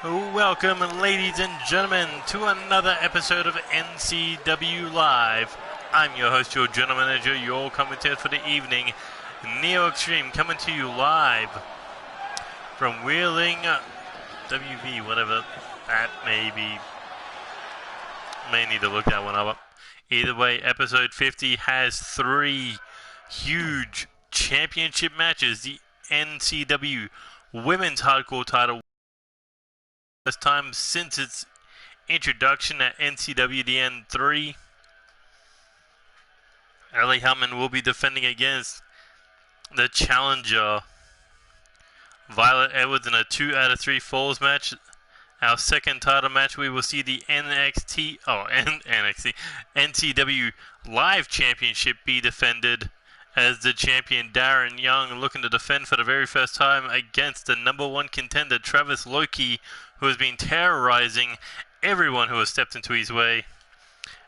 Welcome, ladies and gentlemen, to another episode of NCW Live. I'm your host, your general manager, your commentator for the evening, Neo Extreme, coming to you live from Wheeling, WV, whatever that may be. May need to look that one up. Either way, episode 50 has three huge championship matches. The NCW Women's Hardcore title, first time since its introduction at NCWDN 3. Ellie Hellman will be defending against the challenger Violet Edwards in a 2 out of 3 falls match. Our second title match, we will see the NCW Live Championship be defended as the champion Darren Young looking to defend for the very first time against the number one contender Travis Loki, who has been terrorizing everyone who has stepped into his way.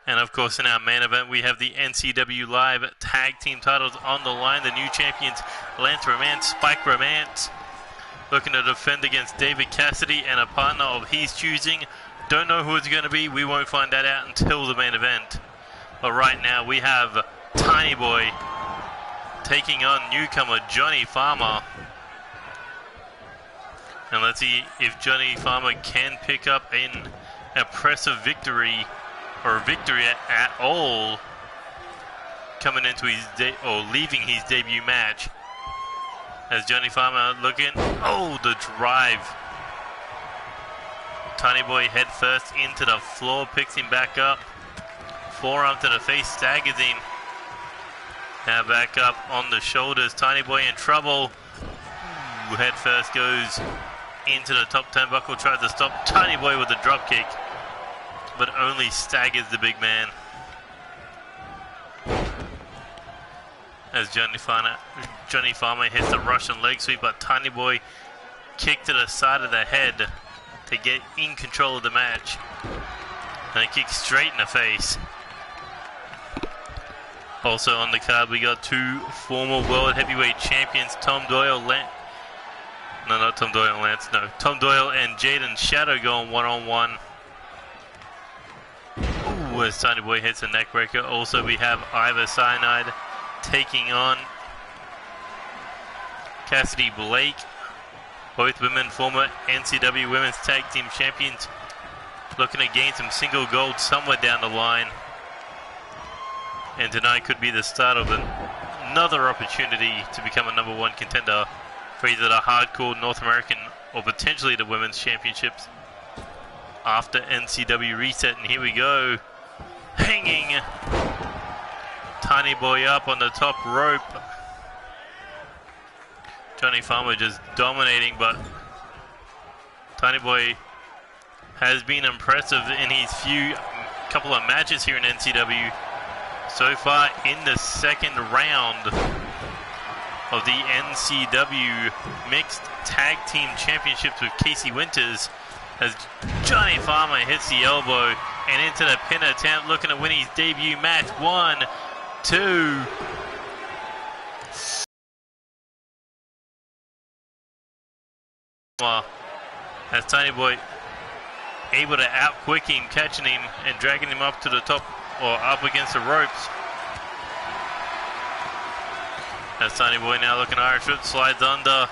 And of course, in our main event, we have the NCW Live Tag Team titles on the line. The new champions, Lance Romance, Spike Romance, looking to defend against David Cassidy and a partner of his choosing. Don't know who it's going to be. We won't find that out until the main event. But right now, we have Tiny Boy taking on newcomer Johnny Farmer. And let's see if Johnny Farmer can pick up an impressive victory, or victory at all, coming into his leaving his debut match. As Johnny Farmer looking, the drive. Tiny Boy head first into the floor, picks him back up. Forearm to the face, staggers him. Now back up on the shoulders. Tiny Boy in trouble. Head first goes into the top turnbuckle, tries to stop Tiny Boy with a drop kick, but only staggers the big man. As Johnny Farmer hits the Russian leg sweep, but Tiny Boy kick to the side of the head to get in control of the match. And a kick straight in the face. Also on the card, we got two former World Heavyweight Champions, Tom Doyle and Jaden Shadow going one-on-one. As Tiny Boy hits a neck breaker. Also, we have Ivor Cyanide taking on Cassidy Blake. Both women former NCW Women's Tag Team Champions, looking to gain some single gold somewhere down the line. And tonight could be the start of another opportunity to become a number one contender for either the Hardcore North American or potentially the Women's Championships after NCW reset. And here we go. Hanging Tiny Boy up on the top rope. Johnny Farmer just dominating, but Tiny Boy has been impressive in his couple of matches here in NCW. So far in the second round of the NCW Mixed Tag Team Championships with Casey Winters, as Johnny Farmer hits the elbow and into the pin attempt, looking to win his debut match. 1, 2. As Tiny Boy able to outquick him, catching him and dragging him up to the top or up against the ropes. As Tiny Boy now looking Irish whip, slides under,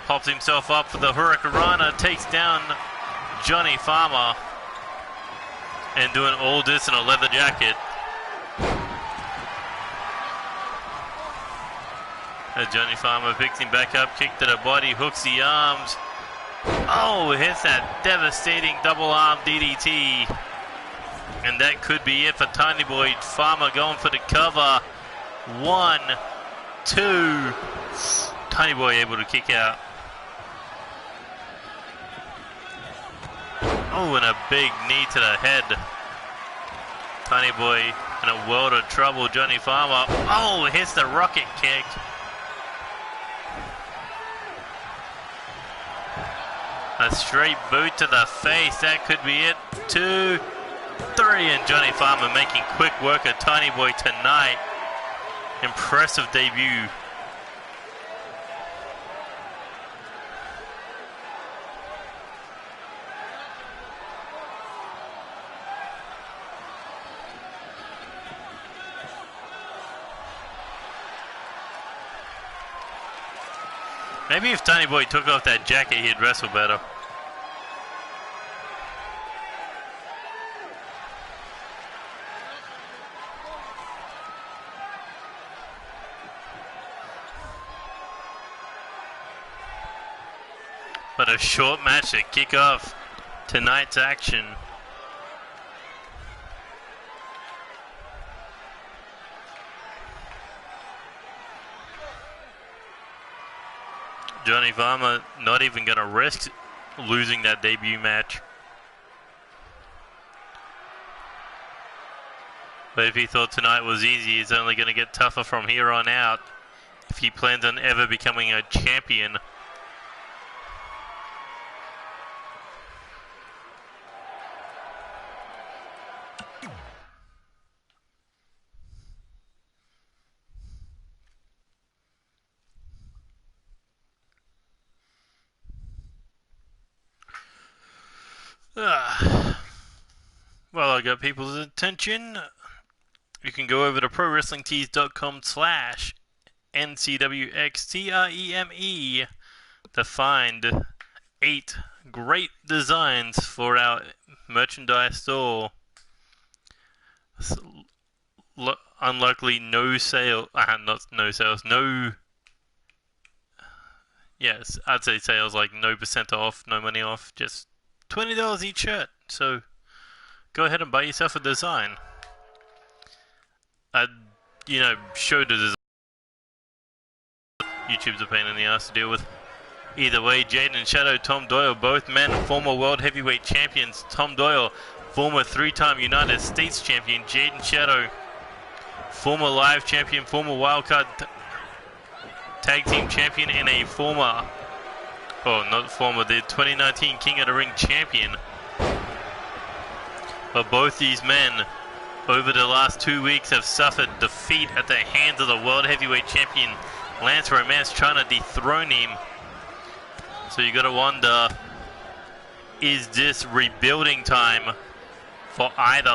pops himself up for the Hurricanrana, takes down Johnny Farmer, and doing all this in a leather jacket. As Johnny Farmer picks him back up, kick to the body, hooks the arms. Hits that devastating double arm DDT. And that could be it for Tiny Boy. Farmer going for the cover. 1, 2. Tiny Boy able to kick out. And a big knee to the head. Tiny Boy in a world of trouble. Johnny Farmer, hits the rocket kick. A straight boot to the face. That could be it. 2, 3, and Johnny Farmer making quick work of Tiny Boy tonight. Impressive debut. Maybe if Tiny Boy took off that jacket, he'd wrestle better. But a short match to kick off tonight's action. Johnny Varma not even going to risk losing that debut match. But if he thought tonight was easy, it's only going to get tougher from here on out if he plans on ever becoming a champion. Well, I got people's attention. You can go over to prowrestlingtees.com/NCWXTREME to find 8 great designs for our merchandise store. Unluckily, no sale. Yes, I'd say sales like no % off, no money off, just $20 each shirt. So go ahead and buy yourself a design. Show the design. YouTube's a pain in the ass to deal with. Either way, Jaden and Shadow, Tom Doyle, both men former World Heavyweight Champions. Tom Doyle, former 3-time United States Champion. Jaden Shadow, former Live Champion, former Wildcard Tag Team Champion, and a the 2019 King of the Ring Champion. But both these men, over the last 2 weeks, have suffered defeat at the hands of the World Heavyweight Champion Lance Romance, trying to dethrone him. So you gotta wonder, is this rebuilding time for either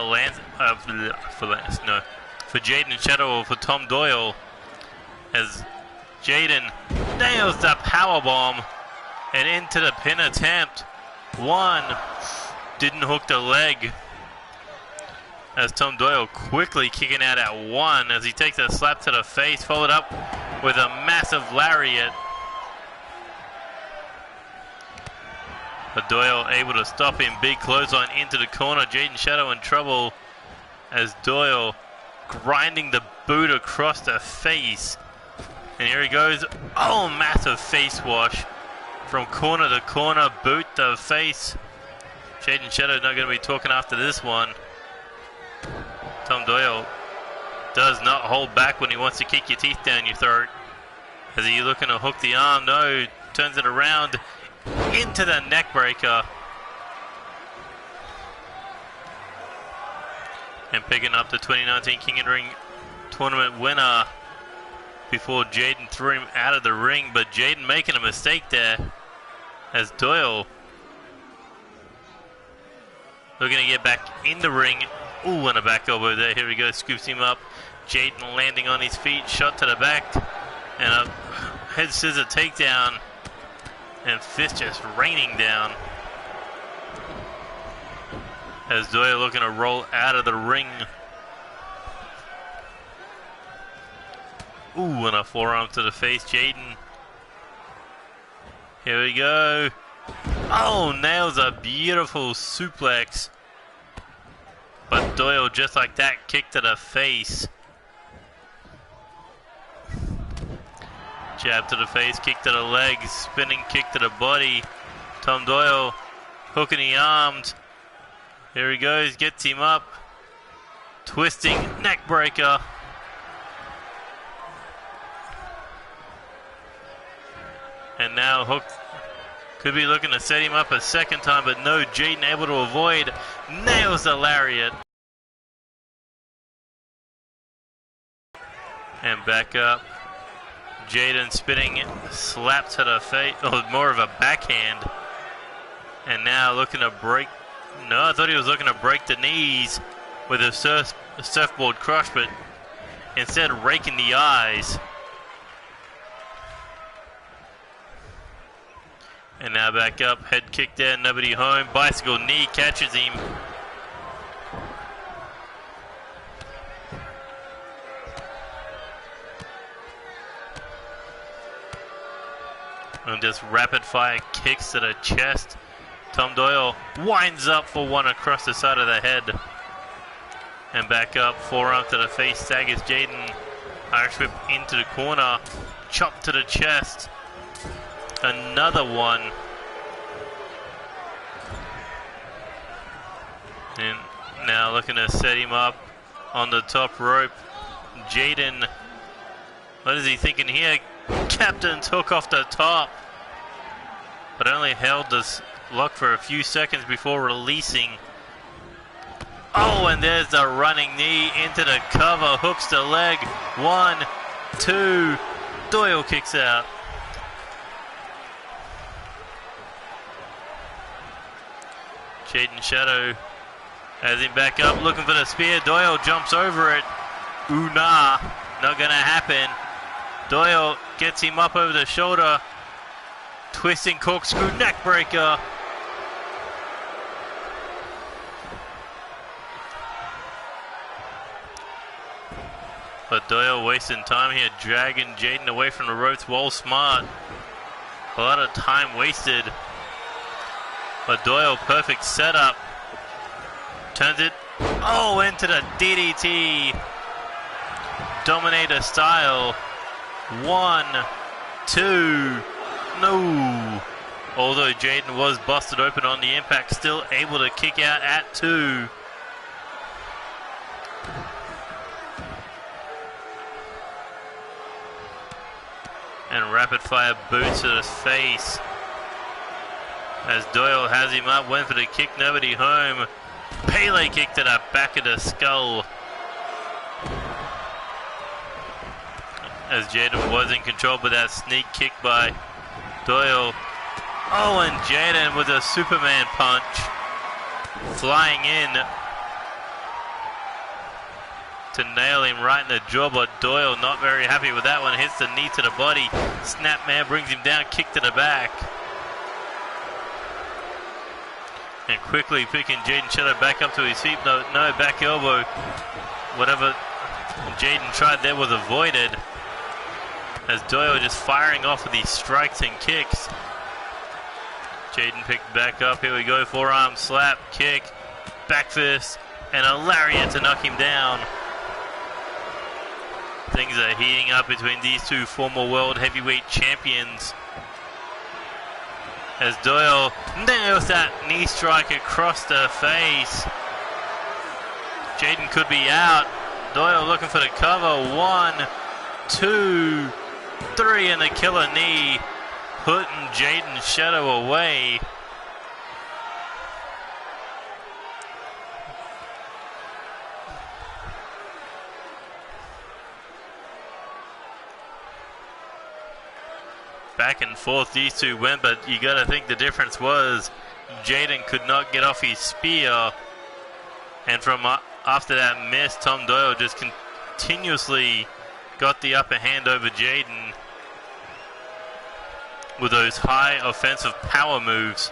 for Jaden Shadow or for Tom Doyle, as Jaden nails the powerbomb and into the pin attempt. One, didn't hook the leg, as Tom Doyle quickly kicking out at 1 as he takes a slap to the face, followed up with a massive lariat. But Doyle able to stop him. Big clothesline into the corner. Jaden Shadow in trouble as Doyle grinding the boot across the face. And here he goes. Oh, massive face wash from corner to corner. Boot the face. Jaden Shadow not going to be talking after this one. Tom Doyle does not hold back when he wants to kick your teeth down your throat. Is he looking to hook the arm? No. Turns it around into the neck breaker. And picking up the 2019 King of the Ring tournament winner before Jaden threw him out of the ring. But Jaden making a mistake there as Doyle looking to get back in the ring. Ooh, and a back elbow there. Here we go. Scoops him up. Jaden landing on his feet. Shot to the back. And a head scissor takedown. And fist just raining down. As Doyle looking to roll out of the ring. Ooh, and a forearm to the face. Jaden. Here we go. Oh, nails a beautiful suplex. But Doyle, just like that, kick to the face. Jab to the face, kick to the legs, spinning kick to the body. Tom Doyle hooking the arms. Here he goes, gets him up. Twisting neck breaker. And now hooked. Could be looking to set him up a second time, but no, Jaden able to avoid. Nails the lariat. And back up. Jaden spinning slap to the face, or more of a backhand. And now looking to break. No, I thought he was looking to break the knees with a surfboard crush, but instead raking the eyes. And now back up, head kick there, nobody home. Bicycle knee catches him. And just rapid fire kicks to the chest. Tom Doyle winds up for one across the side of the head. And back up, forearm to the face, staggers Jaden. Irish whip into the corner, chop to the chest. Another one. And now looking to set him up on the top rope. Jaden, what is he thinking here? Captain's hook off the top. But only held this lock for a few seconds before releasing. Oh, and there's the running knee into the cover, hooks the leg. 1, 2, Doyle kicks out. Jaden Shadow has him back up, looking for the spear. Doyle jumps over it. Ooh, nah, not gonna happen. Doyle gets him up over the shoulder. Twisting corkscrew neckbreaker. But Doyle wasting time here, dragging Jaden away from the ropes. Well, smart. A lot of time wasted. But Doyle, perfect setup. Turns it, oh, into the DDT. Dominator style. 1, 2, no. Although Jaden was busted open on the impact, still able to kick out at 2. And rapid fire boots to the face. As Doyle has him up, went for the kick, nobody home. Pele kick to the back of the skull. As Jaden was in control, but that sneak kick by Doyle. Oh, and Jaden with a Superman punch. Flying in to nail him right in the jaw, but Doyle not very happy with that one. Hits the knee to the body. Snapman brings him down, kick to the back. And quickly picking Jaden Shadow back up to his feet. No, back elbow. Whatever Jaden tried there was avoided. As Doyle just firing off with these strikes and kicks. Jaden picked back up. Here we go. Forearm slap, kick, back fist, and a lariat to knock him down. Things are heating up between these two former world heavyweight champions. As Doyle nails that knee strike across the face. Jaden could be out. Doyle looking for the cover. 1, 2, 3, and the killer knee. Putting Jaden Shadow away. Back and forth these two went, but you gotta think the difference was Jaden could not get off his spear. And from after that miss, Tom Doyle just continuously got the upper hand over Jaden with those high offensive power moves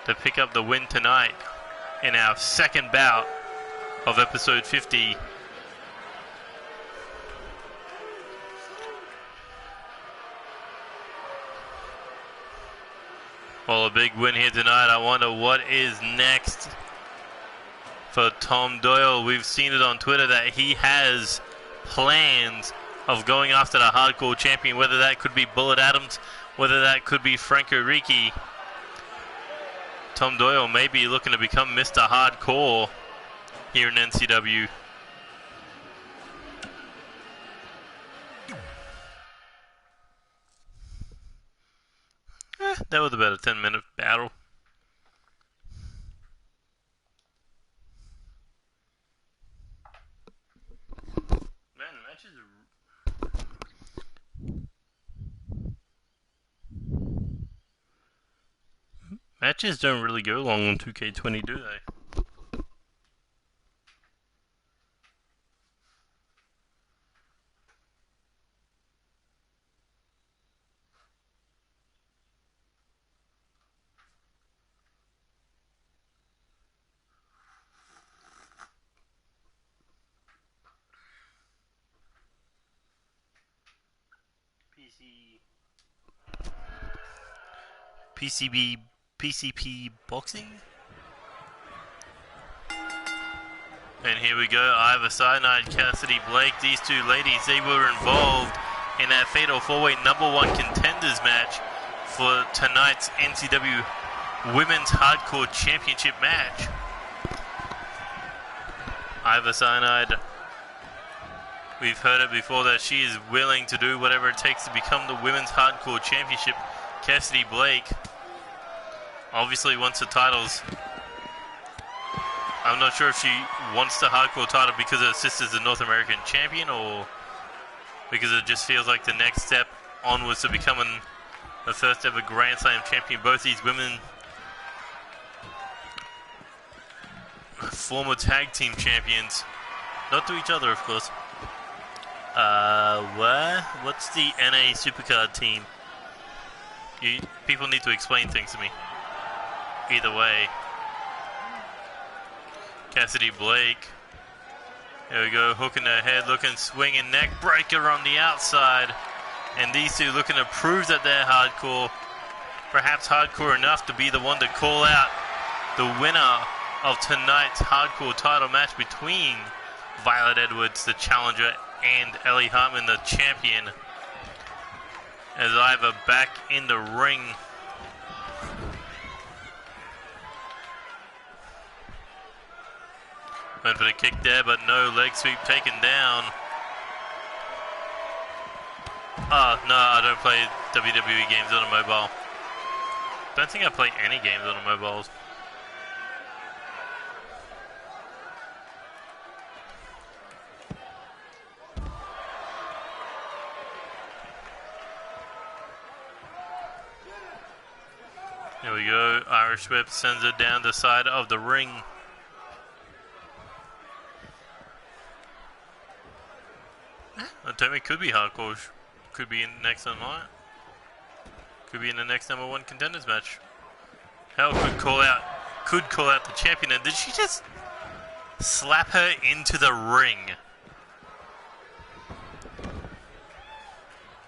to pick up the win tonight in our second bout of episode 50. Well, a big win here tonight. I wonder what is next for Tom Doyle. We've seen it on Twitter that he has plans of going after the hardcore champion, whether that could be Bullet Adams, whether that could be Franco Ricci. Tom Doyle may be looking to become Mr. Hardcore here in NCW. That was about a 10-minute battle. Man, matches don't really go long on 2K20, do they? PCP boxing. And here we go, Ivor Cyanide, Cassidy Blake. These two ladies, they were involved in that fatal four-way #1 contenders match for tonight's NCW Women's Hardcore Championship match. Ivor Cyanide, we've heard it before that she is willing to do whatever it takes to become the Women's Hardcore Championship. Cassidy Blake obviously wants the titles. I'm not sure if she wants the Hardcore title because her sister's the North American champion, or because it just feels like the next step onwards to becoming the first ever Grand Slam champion. Both these women, former tag team champions, not to each other, of course. What's the NA Supercard team? People need to explain things to me. Either way, Cassidy Blake. There we go, hooking her head, looking, swinging neck breaker on the outside. And these two looking to prove that they're hardcore. Perhaps hardcore enough to be the one to call out the winner of tonight's hardcore title match between Violet Edwards, the challenger, and Ellie Hartman, the champion. As Ivor back in the ring. Went for the kick there, but no, leg sweep taken down. Oh, no, I don't play WWE games on a mobile. Don't think I play any games on a mobiles. Here we go, Irish Whip sends it down the side of the ring. Atomic could be hardcore, could be in the next night. Could be in the next #1 contenders match. Hell, could call out the champion. And did she just slap her into the ring?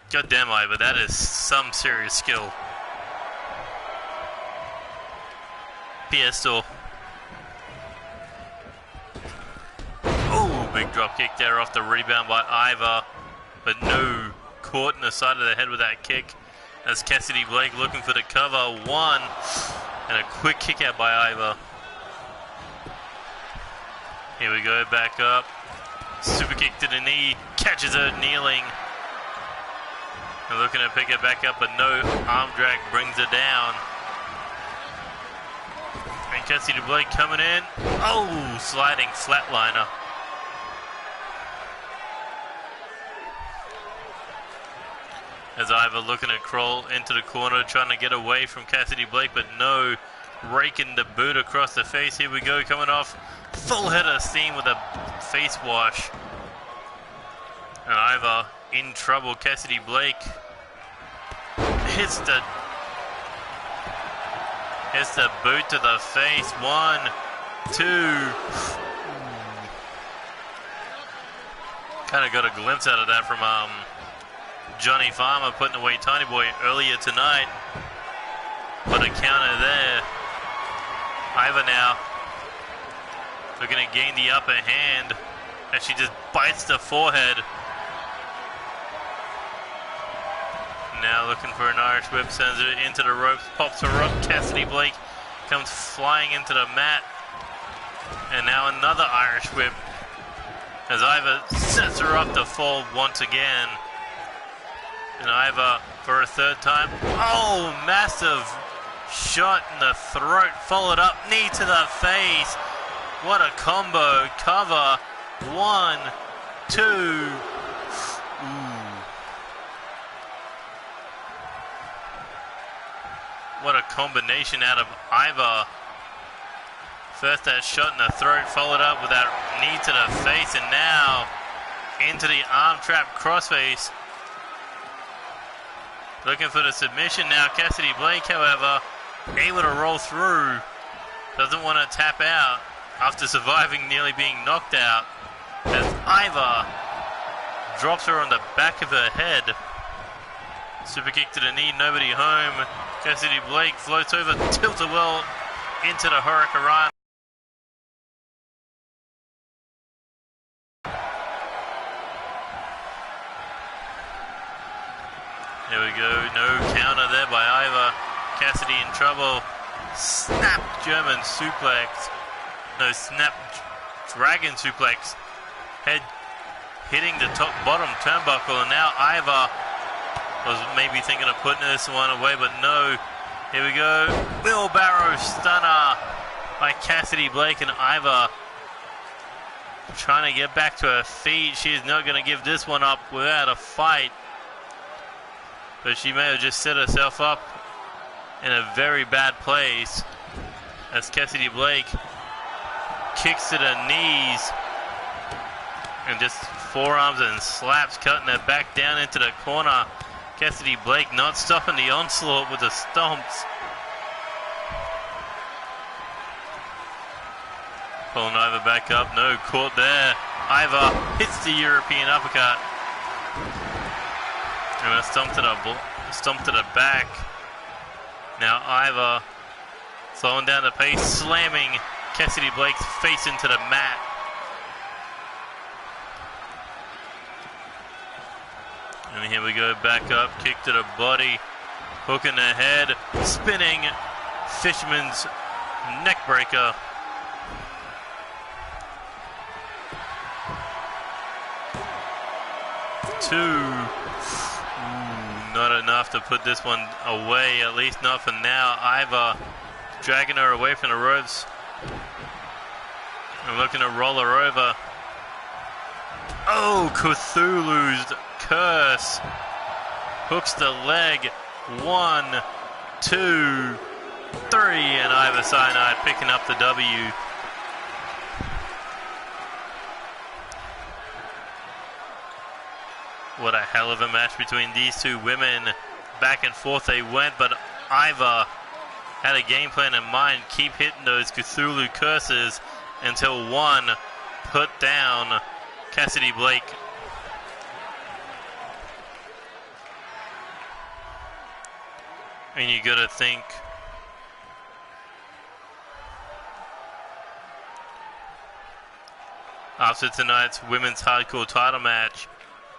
God damn, Ivor, that is some serious skill. Piesto. Oh, big drop kick there off the rebound by Ivor, but no, caught in the side of the head with that kick. As Cassidy Blake looking for the cover, one, and a quick kick out by Ivor. Here we go, back up, super kick to the knee, catches her kneeling. And looking to pick her back up, but no, arm drag brings her down. And Cassidy Blake coming in, oh, sliding flatliner. As Ivor looking to crawl into the corner, trying to get away from Cassidy Blake, but no, raking the boot across the face. Here we go, coming off full head of steam with a face wash. And Ivor in trouble. Cassidy Blake hits the boot to the face. 1, 2. Kind of got a glimpse out of that from Johnny Farmer putting away Tiny Boy earlier tonight. But a counter there. Ivor now looking to gain the upper hand as she just bites the forehead. Now looking for an Irish Whip, sends it into the ropes, pops her up. Cassidy Blake comes flying into the mat. And now another Irish Whip as Ivor sets her up to fall once again. And Ivor for a third time. Oh, massive shot in the throat, followed up, knee to the face. What a combo. Cover. 1, 2. Ooh. What a combination out of Ivor. First that shot in the throat, followed up with that knee to the face, and now into the arm trap crossface. Looking for the submission now. Cassidy Blake, however, able to roll through. Doesn't want to tap out after surviving nearly being knocked out. As Ivor drops her on the back of her head. Super kick to the knee, nobody home. Cassidy Blake floats over, tilt-a-whirl into the Hurricane. There we go, no counter there by Iva. Cassidy in trouble. Snap German suplex. No, snap dragon suplex. Head hitting the top bottom turnbuckle, and now Iva was maybe thinking of putting this one away, but no. Here we go. Wheelbarrow stunner by Cassidy Blake, and Iva trying to get back to her feet. She's not going to give this one up without a fight. But she may have just set herself up in a very bad place as Cassidy Blake kicks to the knees and just forearms and slaps, cutting her back down into the corner. Cassidy Blake not stopping the onslaught with the stomps. Pulling Iva back up, no, caught there. Iva hits the European uppercut. And a stomp to the back. Now Iva slowing down the pace, slamming Cassidy Blake's face into the mat. And here we go, back up, kick to the body, hook in the head, spinning Fisherman's neck breaker. Two. Not enough to put this one away, at least not for now. Iva dragging her away from the ropes and looking to roll her over. Oh, Cthulhu's curse. Hooks the leg. 1, 2, 3, and Iva Cyanide picking up the W. What a hell of a match between these two women. Back and forth they went, but Iva had a game plan in mind. Keep hitting those Cthulhu curses until one put down Cassidy Blake. And you gotta think after tonight's women's hardcore title match,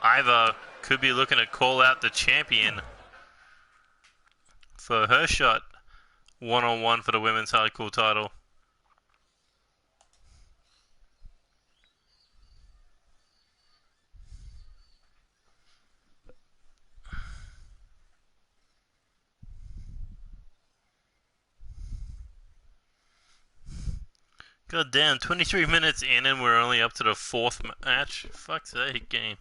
Iva could be looking to call out the champion for her shot one-on-one for the women's hardcore title. God damn, 23 minutes in and we're only up to the fourth match. Fuck's sake, game.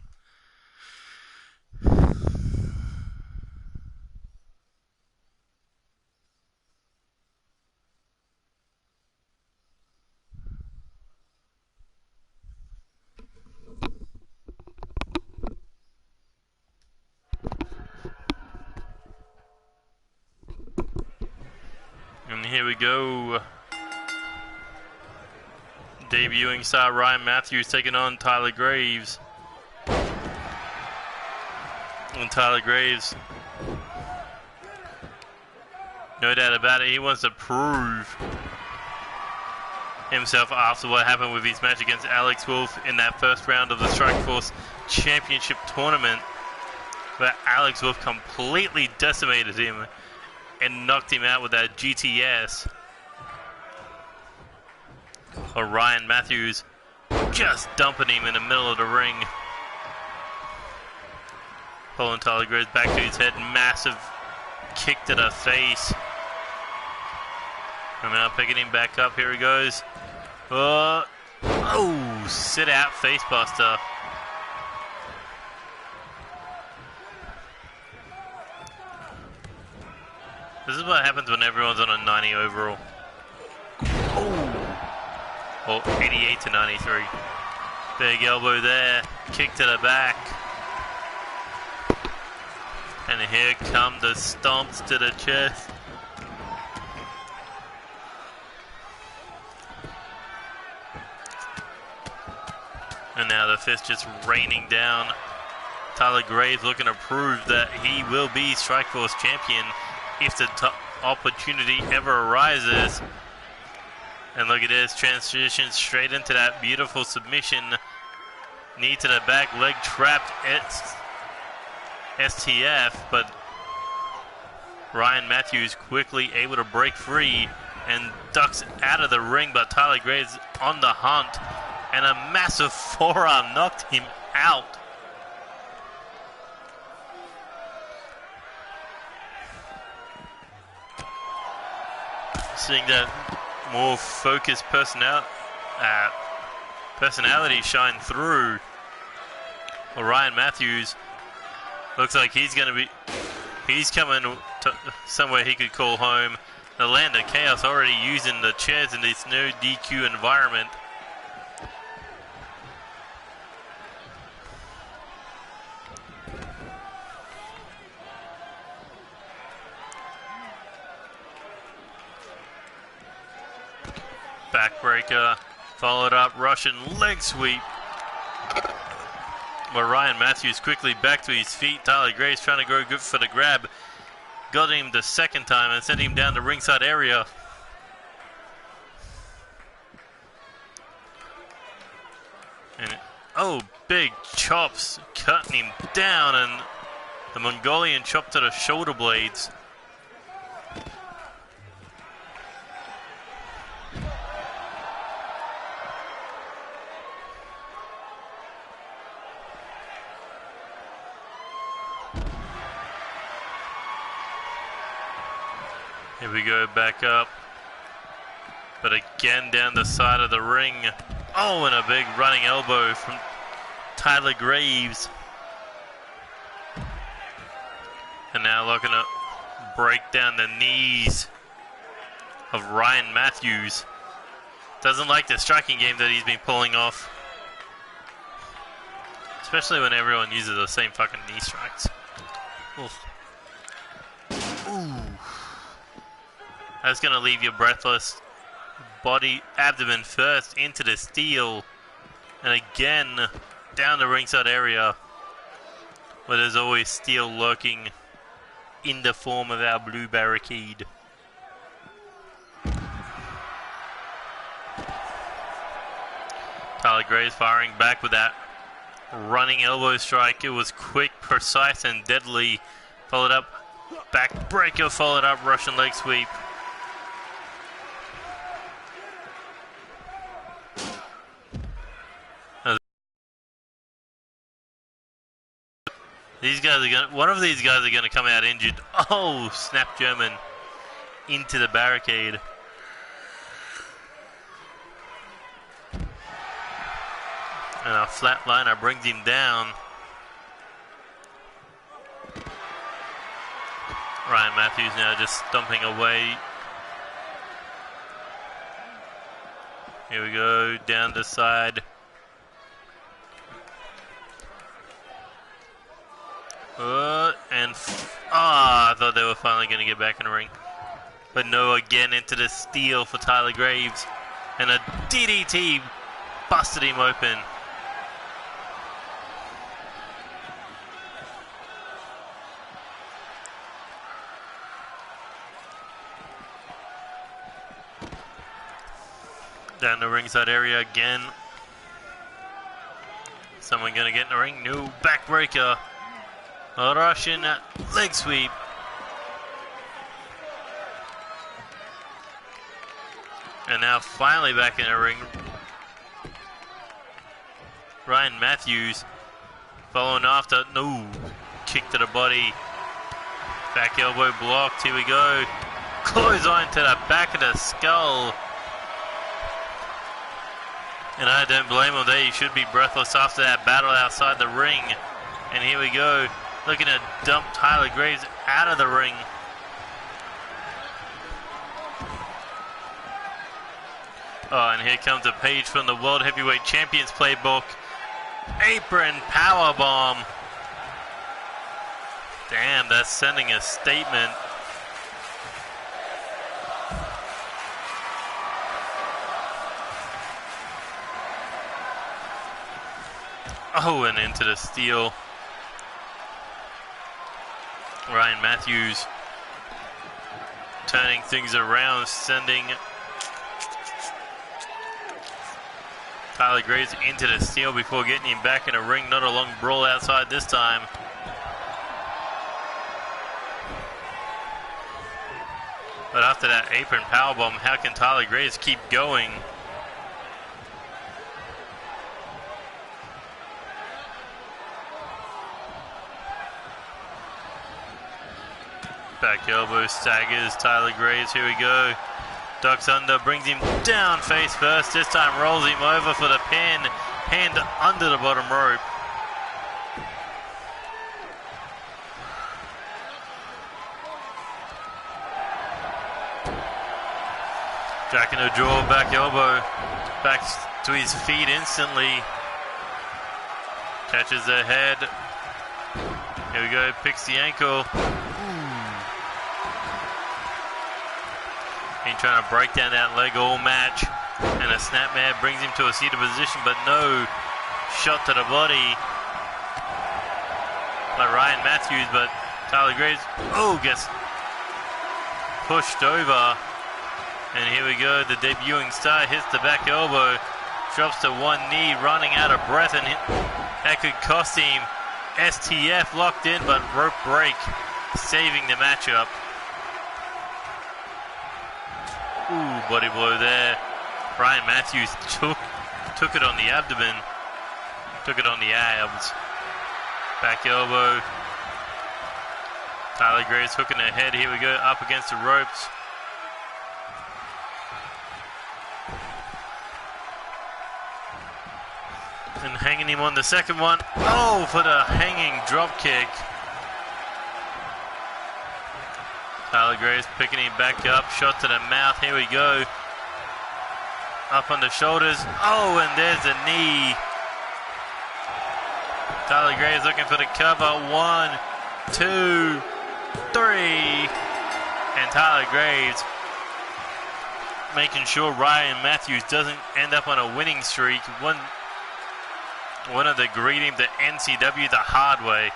And here we go. Debuting star Ryan Matthews taking on Tyler Graves. And Tyler Graves, no doubt about it, he wants to prove himself after what happened with his match against Alex Wolf in that first round of the Strikeforce Championship Tournament, where Alex Wolf completely decimated him and knocked him out with that GTS. Or Ryan Matthews just dumping him in the middle of the ring. Pulling Tyler Graves back to his head, massive kick to the face. And now picking him back up, here he goes. Oh, sit out face buster. This is what happens when everyone's on a 90 overall. Or 88 to 93. Big elbow there, kick to the back. And here come the stomps to the chest. And now the fist just raining down. Tyler Graves looking to prove that he will be Strikeforce champion if the opportunity ever arises. And look at this, transition straight into that beautiful submission. Knee to the back, leg trapped, STF, but Ryan Matthews quickly able to break free and ducks out of the ring, but Tyler Graves on the hunt, and a massive forearm knocked him out. Seeing that more focused personality shine through. Well, Ryan Matthews looks like he's coming to somewhere he could call home. The Land of Chaos already using the chairs in this no DQ environment. Backbreaker, followed up, Russian leg sweep. But Ryan Matthews quickly back to his feet. Tyler Graves trying to go good for the grab. Got him the second time and sent him down the ringside area. And big chops cutting him down, and the Mongolian chop to the shoulder blades. Here we go, back up. But again down the side of the ring. Oh, and a big running elbow from Tyler Graves. And now looking to break down the knees of Ryan Matthews. Doesn't like the striking game that he's been pulling off. Especially when everyone uses the same fucking knee strikes. Oof. Ooh. That's going to leave you breathless. Body, abdomen first into the steel. And again, down the ringside area, where there's always steel lurking in the form of our blue barricade. Tyler Graves firing back with that running elbow strike. It was quick, precise, and deadly. Followed up, backbreaker, followed up, Russian leg sweep. One of these guys are gonna come out injured. Oh, snap German into the barricade. And a flatliner brings him down. Ryan Matthews now just stomping away. Here we go, down the side. I thought they were finally going to get back in the ring. But no, again into the steel for Tyler Graves. And a DDT busted him open. Down the ringside area again. Someone going to get in the ring? No, backbreaker. A Russian leg sweep. And now finally back in the ring. Ryan Matthews following after. No, kick to the body. Back elbow blocked. Here we go. Clothesline to the back of the skull. And I don't blame him there. He should be breathless after that battle outside the ring. And here we go. Looking to dump Tyler Graves out of the ring. Oh, and here comes a page from the World Heavyweight Champions playbook. Apron powerbomb. Damn, that's sending a statement. Oh, and into the steel. Ryan Matthews turning things around, sending Tyler Graves into the steel before getting him back in a ring. Not a long brawl outside this time. But after that apron powerbomb, how can Tyler Graves keep going? Back elbow, staggers Tyler Graves, here we go. Ducks under, brings him down face first. This time rolls him over for the pin. Hand under the bottom rope. Jack in the jaw, back elbow. Back to his feet instantly. Catches the head. Here we go, picks the ankle. He's trying to break down that leg all match. And a snapmare brings him to a seated position, but no shot to the body by Ryan Matthews, but Tyler Graves, gets pushed over. And here we go, the debuting star hits the back elbow, drops to one knee, running out of breath, and that could cost him. STF locked in, but rope break, saving the matchup. Ooh, body blow there. Ryan Matthews took it on the abdomen, took it on the abs. Back elbow. Tyler Graves hooking her head. Here we go, up against the ropes. And hanging him on the second one. Oh, for the hanging drop kick. Tyler Graves picking him back up. Shot to the mouth. Here we go. Up on the shoulders. Oh, and there's a knee. Tyler Graves looking for the cover. 1, 2, 3. And Tyler Graves making sure Ryan Matthews doesn't end up on a winning streak. One of the greeting the NCW the hard way.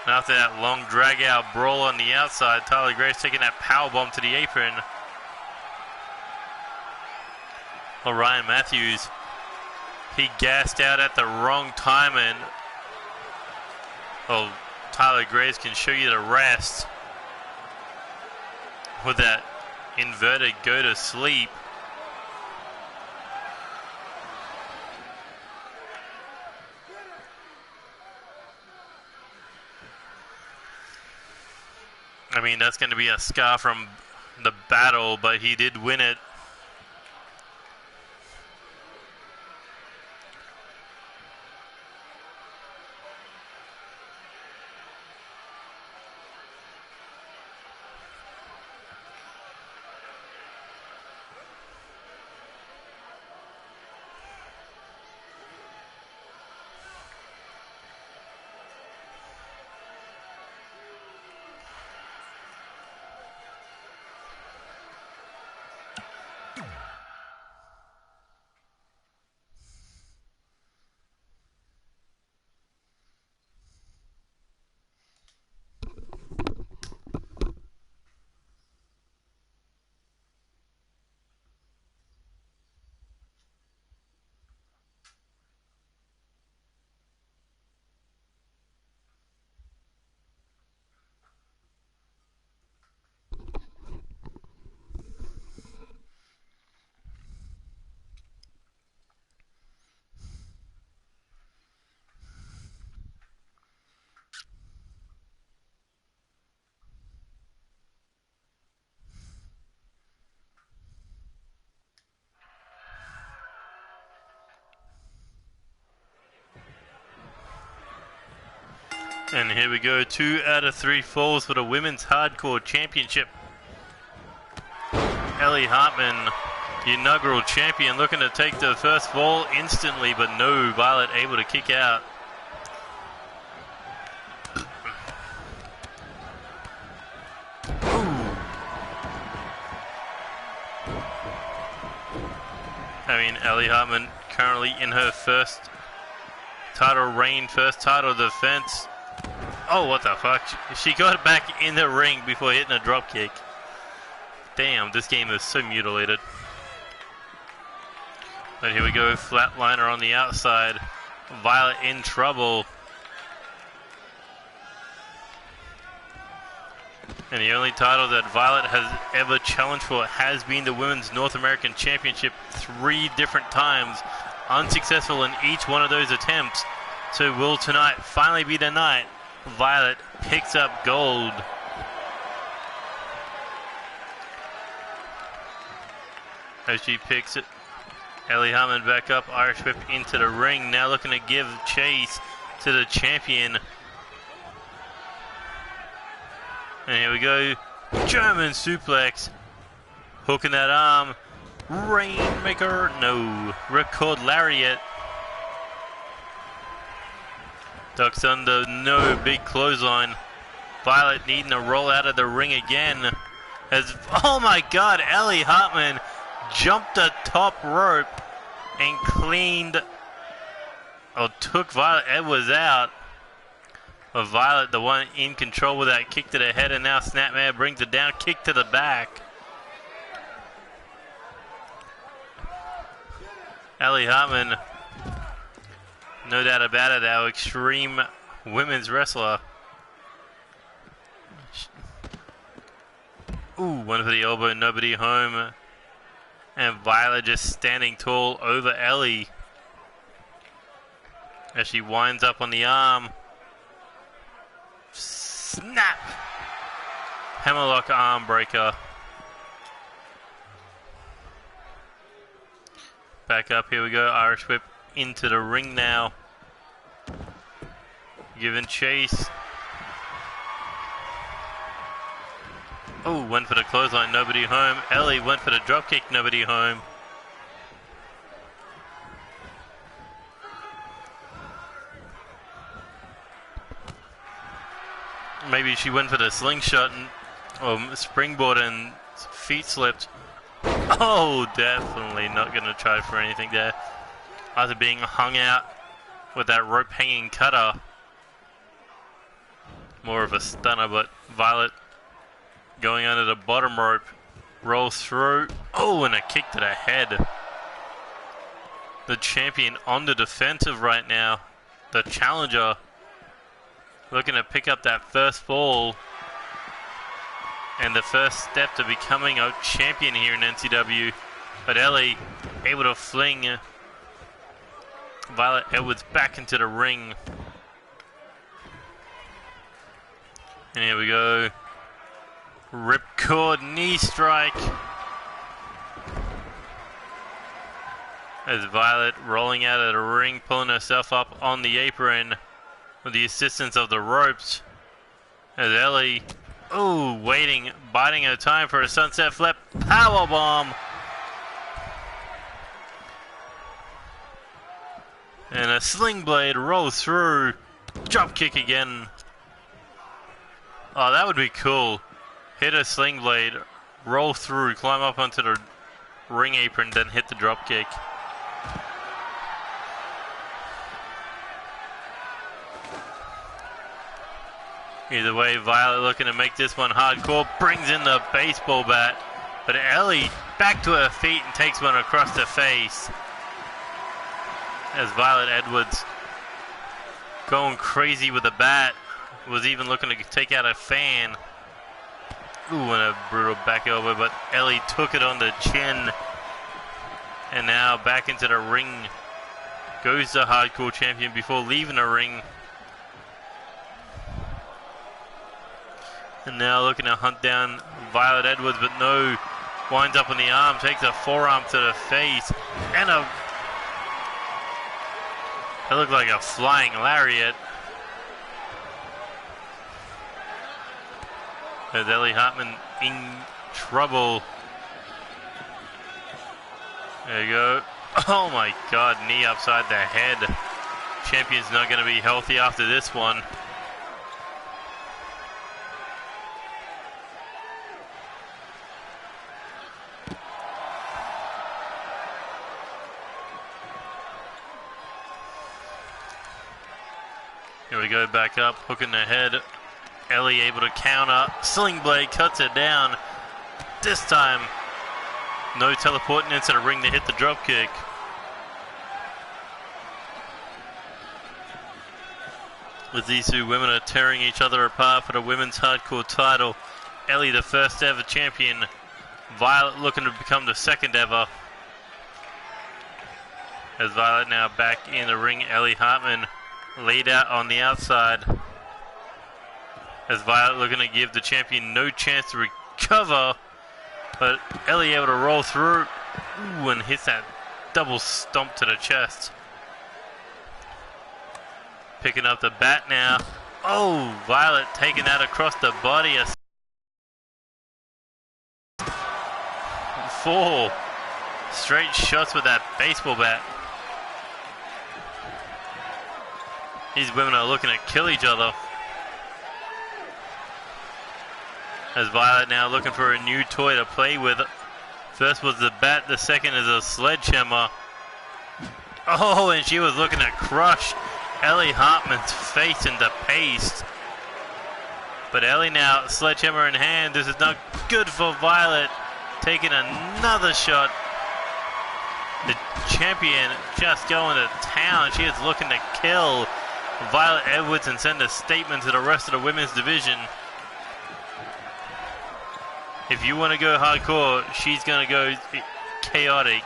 And after that long drag-out brawl on the outside, Tyler Graves taking that powerbomb to the apron. Well, Ryan Matthews, he gassed out at the wrong time, and Tyler Graves can show you the rest with that inverted go to sleep. I mean, that's going to be a scar from the battle, but he did win it. And here we go, 2 out of 3 falls for the Women's Hardcore Championship. Ellie Hartman, the inaugural champion, looking to take the first fall instantly, but no, Violet able to kick out. I mean, Ellie Hartman currently in her first title reign, first title defense. Oh, what the fuck? She got back in the ring before hitting a drop kick. Damn, this game is so mutilated. But here we go, flatliner on the outside. Violet in trouble. And the only title that Violet has ever challenged for has been the Women's North American Championship 3 different times. Unsuccessful in each one of those attempts. So will tonight finally be the night Violet picks up gold. As she picks it, Ellie Hartman back up, Irish whip into the ring, now looking to give chase to the champion. And here we go, German suplex, hooking that arm, Rainmaker, no, ripcord lariat. Ducks under, no, big clothesline. Violet needing to roll out of the ring again. As, oh my god, Ellie Hartman jumped the top rope and cleaned, or took Violet Edwards out. But Violet, the one in control with that kick to the head, and now Snapmare brings it down, kick to the back. Ellie Hartman, no doubt about it, our extreme women's wrestler. Ooh, one for the elbow, nobody home. And Violet just standing tall over Ellie as she winds up on the arm. Snap! Hammerlock arm breaker. Back up, here we go. Irish whip into the ring now. Giving chase. Oh, went for the clothesline, nobody home. Ellie went for the dropkick, nobody home. Maybe she went for the slingshot and, or springboard and feet slipped. Oh, definitely not going to try for anything there. After being hung out with that rope hanging cutter. More of a stunner, but Violet going under the bottom rope, rolls through. Oh, and a kick to the head. The champion on the defensive right now. The challenger looking to pick up that first fall. And the first step to becoming a champion here in NCW. But Ellie able to fling Violet Edwards back into the ring. And here we go. Ripcord knee strike. As Violet rolling out of the ring, pulling herself up on the apron with the assistance of the ropes. As Ellie, ooh, waiting, biding her time for a sunset flip powerbomb. And a sling blade rolls through. Drop kick again. Oh, that would be cool. Hit a sling blade, roll through, climb up onto the ring apron, then hit the drop kick. Either way, Violet looking to make this one hardcore, brings in the baseball bat, but Ellie back to her feet and takes one across the face. As Violet Edwards going crazy with the bat, was even looking to take out a fan. Ooh, and a brutal back elbow, but Ellie took it on the chin. And now back into the ring goes the hardcore champion before leaving the ring. And now looking to hunt down Violet Edwards, but no. Winds up on the arm, takes a forearm to the face. And a... That looked like a flying lariat. As Ellie Hartman in trouble. There you go. Oh my god, knee upside the head. Champion's not going to be healthy after this one. Here we go, back up, hooking the head. Ellie able to counter. Sling Blade cuts it down. This time, no teleporting into the ring to hit the drop kick. As these two women are tearing each other apart for the women's hardcore title. Ellie, the first ever champion. Violet looking to become the second ever. As Violet now back in the ring, Ellie Hartman laid out on the outside. As Violet looking to give the champion no chance to recover. But Ellie able to roll through. Ooh, and hits that double stomp to the chest. Picking up the bat now. Oh, Violet taking that across the body. 4 straight shots with that baseball bat. These women are looking to kill each other. As Violet now looking for a new toy to play with. First was the bat, the second is a sledgehammer. Oh, and she was looking to crush Ellie Hartman's face into paste. But Ellie now, sledgehammer in hand. This is not good for Violet. Taking another shot. The champion just going to town. She is looking to kill Violet Edwards and send a statement to the rest of the women's division. If you want to go hardcore, she's going to go chaotic.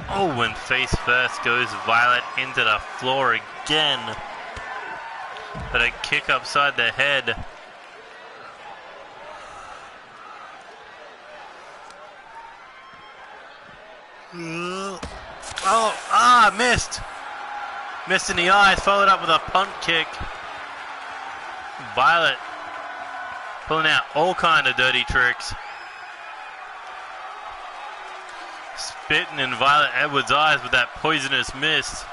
Oh, and face first goes Violet into the floor again. But a kick upside the head. Oh, missed. Missed in the eyes, followed up with a punt kick. Violet pulling out all kind of dirty tricks. Spitting in Violet Edwards' eyes with that poisonous mist.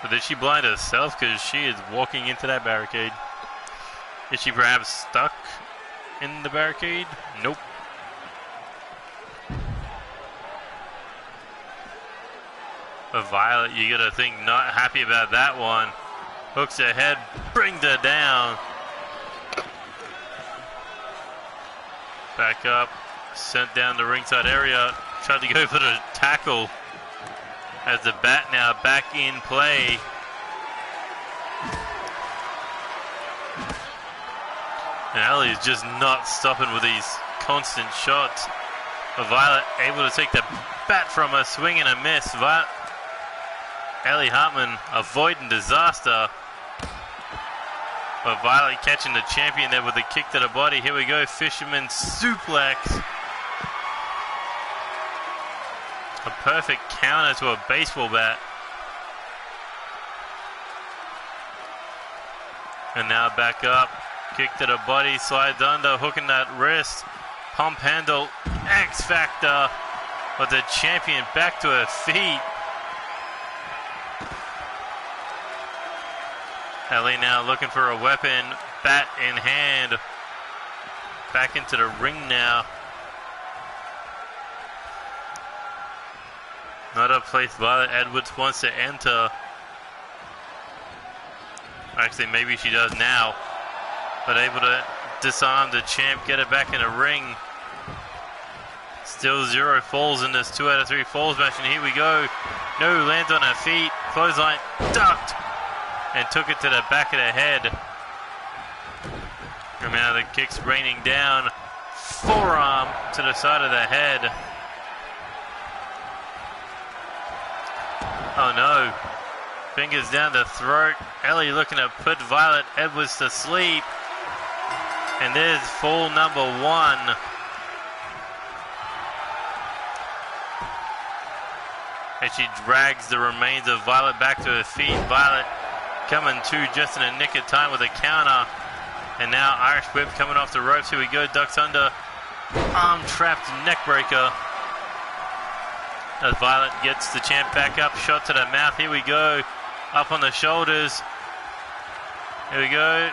But did she blind herself because she is walking into that barricade? Is she perhaps stuck in the barricade? Nope. But Violet, you gotta think, not happy about that one. Hooks her head, brings her down. Back up, sent down the ringside area. Tried to go for the tackle. As the bat now back in play. And Ellie is just not stopping with these constant shots. But Violet able to take the bat from her, swing and a miss. Ellie Hartman avoiding disaster. But Violet catching the champion there with a kick to the body. Here we go, fisherman suplex. A perfect counter to a baseball bat. And now back up. Kick to the body, slides under, hooking that wrist. Pump handle, X Factor. But the champion back to her feet. Ellie now looking for a weapon, bat in hand. Back into the ring now. Not a place Violet Edwards wants to enter. Actually, maybe she does now. But able to disarm the champ, get it back in the ring. Still 0 falls in this 2 out of 3 falls match, and here we go. No, lands on her feet. Clothesline, ducked. And took it to the back of the head. And now the kick's raining down. Forearm to the side of the head. Oh no. Fingers down the throat. Ellie looking to put Violet Edwards to sleep. And there's fall number 1. And she drags the remains of Violet back to her feet. Violet coming to just in a nick of time with a counter. And now Irish whip coming off the ropes. Here we go, ducks under. Arm trapped neck breaker. As Violet gets the champ back up, shot to the mouth. Here we go, up on the shoulders. Here we go.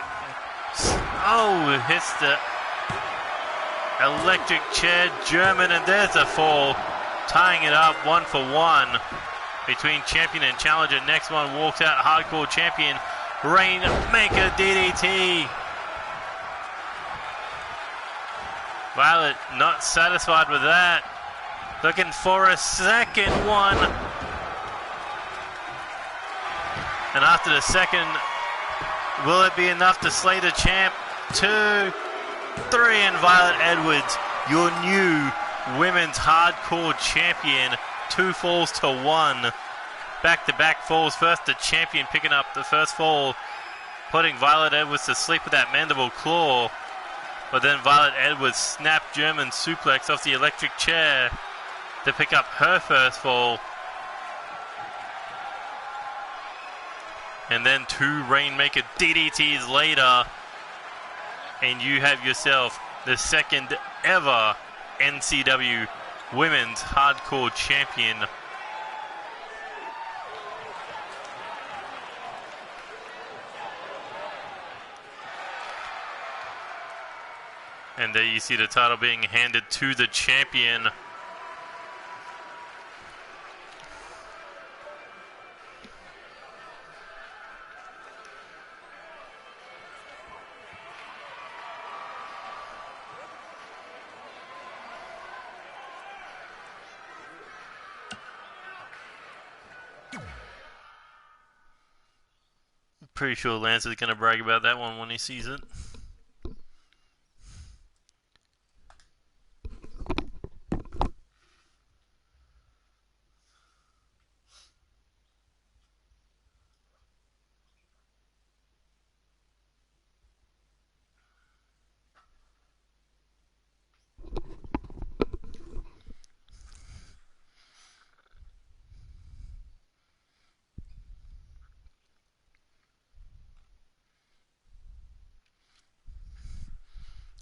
Oh, hits the electric chair, German, and there's a fall. tying it up 1-1 between champion and challenger. Next one walks out hardcore champion, Rainmaker DDT. Violet not satisfied with that. Looking for a second one. And after the second, will it be enough to slay the champ? 2, 3, and Violet Edwards, your new women's hardcore champion. 2 falls to 1. Back-to-back falls. First the champion picking up the first fall, putting Violet Edwards to sleep with that mandible claw. But then Violet Edwards snapped German suplex off the electric chair to pick up her first fall. And then 2 Rainmaker DDTs later, and you have yourself the second ever NCW Women's Hardcore Champion. And there you see the title being handed to the champion. Pretty sure Lance is going to brag about that one when he sees it.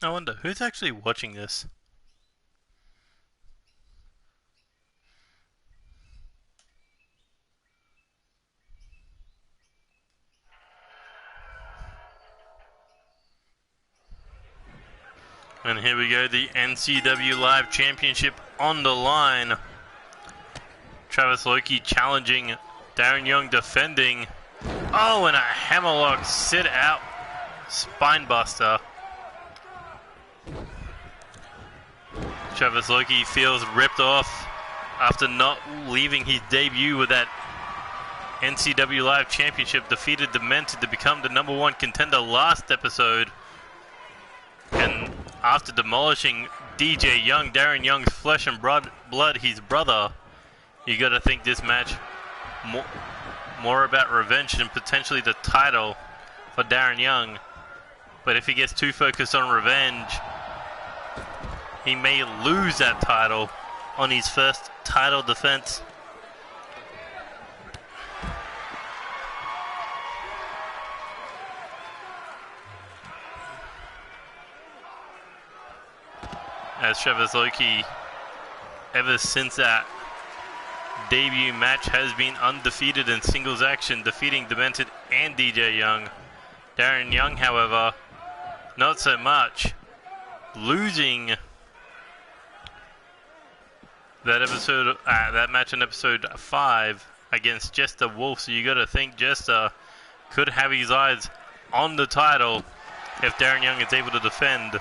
I wonder, who's actually watching this? And here we go, the NCW Live Championship on the line. Travis Loki challenging, Darren Young defending. Oh, and a hammerlock sit out spinebuster. Travis Loki feels ripped off after not leaving his debut with that NCW Live Championship. Defeated Demented to become the #1 contender last episode. And after demolishing DJ Young, Darren Young's flesh and blood, his brother, you got to think this match more about revenge than potentially the title for Darren Young. But if he gets too focused on revenge, he may lose that title on his first title defense. As Travis Loki, ever since that debut match, has been undefeated in singles action, defeating Demented and DJ Young. Darren Young, however, not so much, losing that match in episode 5 against Jester Wolf. So you got to think Jester could have his eyes on the title if Darren Young is able to defend.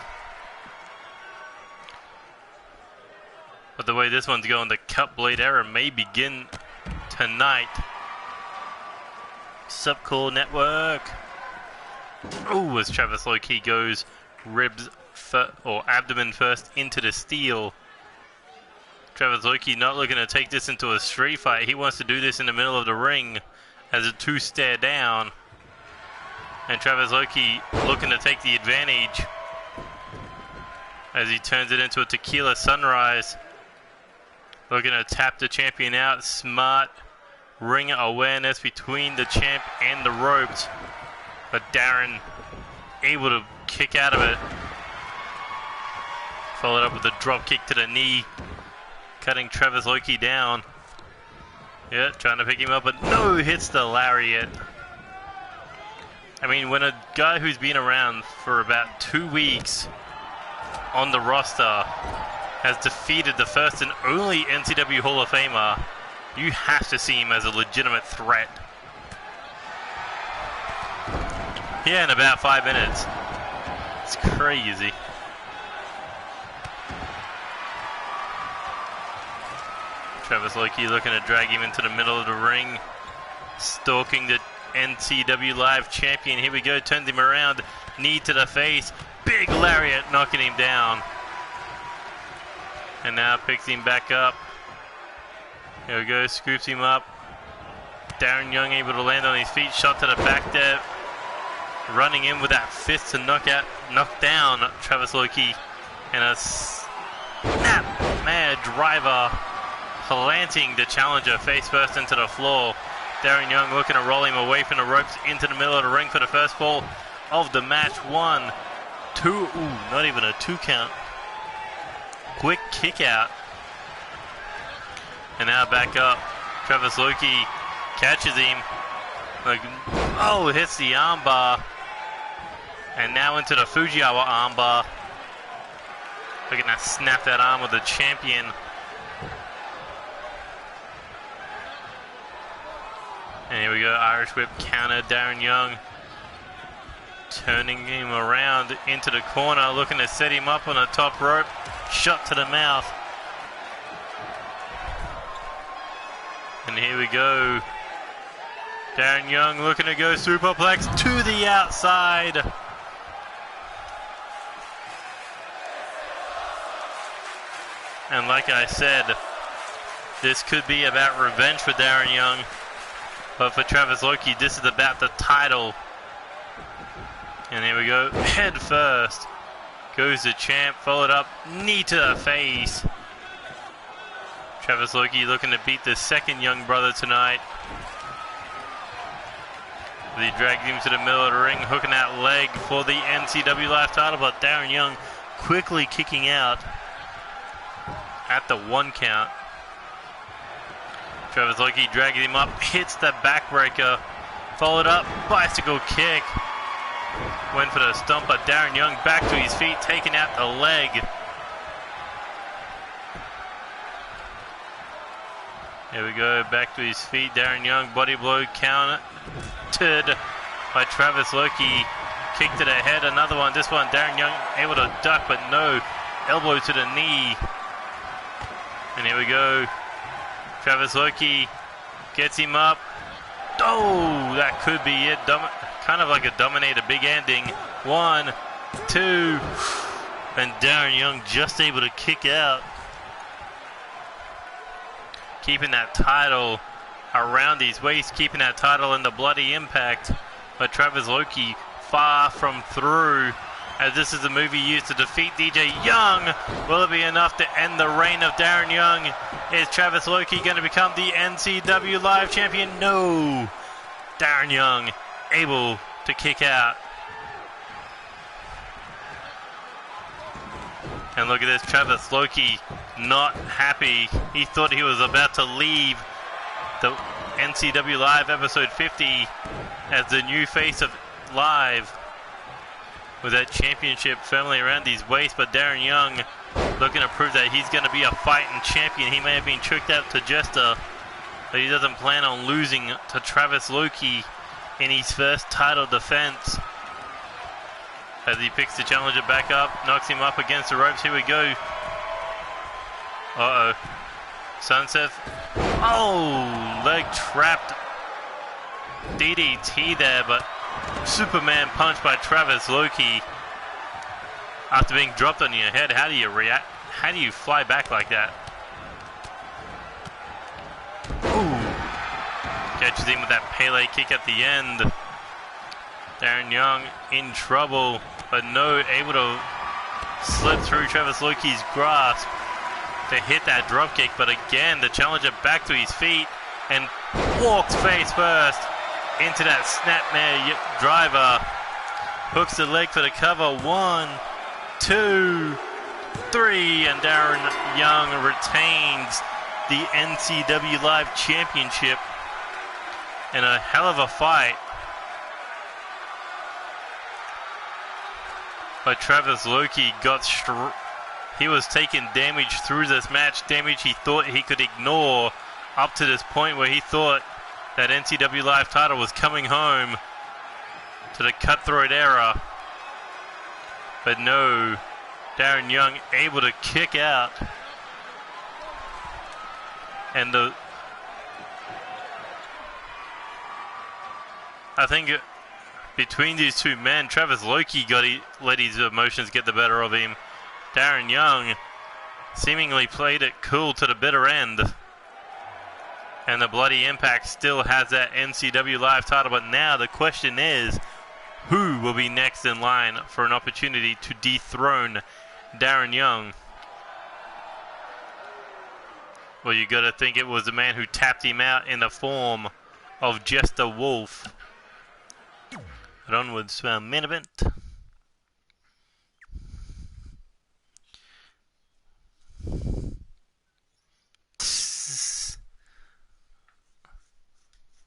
But the way this one's going, the cut blade era may begin tonight. Subcore Network. Oh, as Travis Loki goes ribs or abdomen first into the steel. Travis Loki not looking to take this into a street fight. He wants to do this in the middle of the ring as a 2-stare down. And Travis Loki looking to take the advantage as he turns it into a tequila sunrise. Looking to tap the champion out. Smart ring awareness between the champ and the ropes. But Darren able to kick out of it. Followed up with a drop kick to the knee, cutting Travis Loki down. Yeah, trying to pick him up, but no, hits the lariat. I mean, when a guy who's been around for about 2 weeks on the roster has defeated the first and only NCW Hall of Famer. You have to see him as a legitimate threat. Yeah, in about 5 minutes. It's crazy. Travis Loki looking to drag him into the middle of the ring. Stalking the NCW Live champion. Here we go, turns him around. Knee to the face. Big lariat knocking him down. And now picks him back up. Here we go, scoops him up. Darren Young able to land on his feet. Shot to the back there. Running in with that fist to knock down Travis Loki. And a snap mad driver. Planting the challenger face first into the floor. Darren Young looking to roll him away from the ropes into the middle of the ring for the first fall of the match. 1, 2, ooh, not even a 2 count. Quick kick out. And now back up. Travis Loki catches him. Hits the armbar. And now into the Fujiwara armbar. Looking to snap that arm with the champion. And here we go, Irish whip counter, Darren Young turning him around into the corner, looking to set him up on the top rope. Shot to the mouth. And here we go. Darren Young looking to go superplex to the outside. And like I said, this could be about revenge for Darren Young. But for Travis Loki, this is about the title. And here we go, head first. Goes the champ, followed up, knee to the face. Travis Loki looking to beat the second young brother tonight. He dragged him to the middle of the ring, hooking that leg for the NCW Live title, but Darren Young quickly kicking out at the 1 count. Travis Loki dragging him up, hits the backbreaker, followed up, bicycle kick. Went for the stomp, but Darren Young back to his feet, taking out the leg. Here we go, back to his feet. Darren Young, body blow countered by Travis Loki. Kick to the head, another one. This one, Darren Young able to duck, but no. Elbow to the knee. And here we go. Travis Loki gets him up. Oh, that could be it. Kind of like a Dominator big ending. 1, 2. And Darren Young just able to kick out. Keeping that title around his waist. Keeping that title in the bloody impact. But Travis Loki far from through. As this is the move he used to defeat DJ Young. Will it be enough to end the reign of Darren Young? Is Travis Loki going to become the NCW Live Champion? No. Darren Young able to kick out. And look at this, Travis Loki not happy. He thought he was about to leave the NCW Live episode 50 as the new face of Live, with that championship firmly around his waist. But Darren Young looking to prove that he's going to be a fighting champion. He may have been tricked out to Jester, but he doesn't plan on losing to Travis Loki in his first title defense. As he picks the challenger back up, knocks him up against the ropes. Here we go. Uh-oh. Sunset. Oh, leg trapped. DDT there, but Superman punch by Travis Loki. After being dropped on your head, how do you react? How do you fly back like that? Ooh. Catches him with that Pele kick at the end. Darren Young in trouble, but no, able to slip through Travis Loki's grasp to hit that drop kick. But again, the challenger back to his feet and walks face first into that snapmare driver. Hooks the leg for the cover. 1, 2, 3, and Darren Young retains the NCW Live Championship in a hell of a fight. But Travis Loki got he was taking damage through this match, damage he thought he could ignore up to this point where he thought that NCW Live title was coming home to the Cutthroat era. But no, Darren Young able to kick out. And I think between these two men, Travis Loki let his emotions get the better of him. Darren Young seemingly played it cool to the bitter end. And the Bloody Impact still has that NCW Live title, but now the question is, who will be next in line for an opportunity to dethrone Darren Young? Well, you gotta think it was the man who tapped him out in the form of Jester Wolf. But onwards to our main event.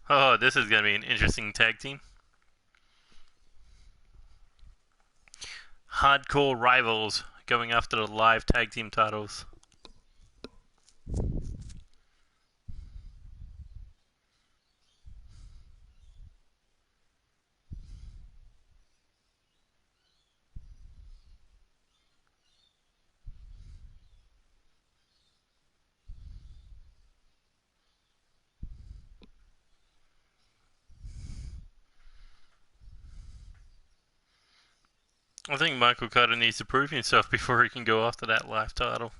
Oh, this is gonna be an interesting tag team. Hardcore Rivals going after the live tag team titles. I think Michael Carter needs to prove himself before he can go after that live title.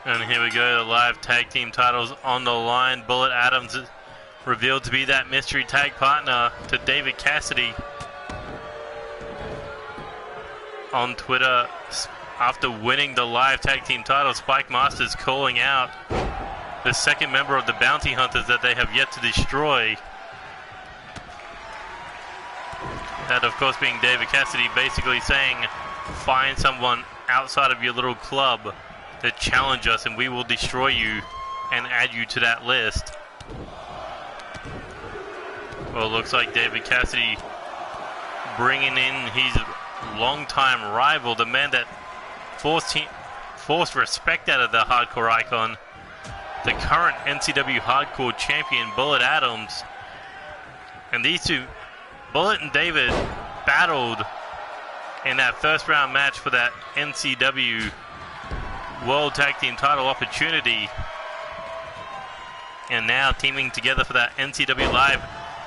And here we go, the live tag team titles on the line. Bullet Adams is revealed to be that mystery tag partner to David Cassidy. On Twitter, after winning the live tag team title, Spike Masters calling out the second member of the Bounty Hunters that they have yet to destroy. That, of course, being David Cassidy, basically saying, find someone outside of your little club to challenge us and we will destroy you and add you to that list. Well, it looks like David Cassidy bringing in his longtime rival, the man that forced respect out of the hardcore icon, the current NCW hardcore champion, Bullet Adams. And these two, Bullet and David, battled in that first round match for that NCW World Tag Team title opportunity. And now teaming together for that NCW Live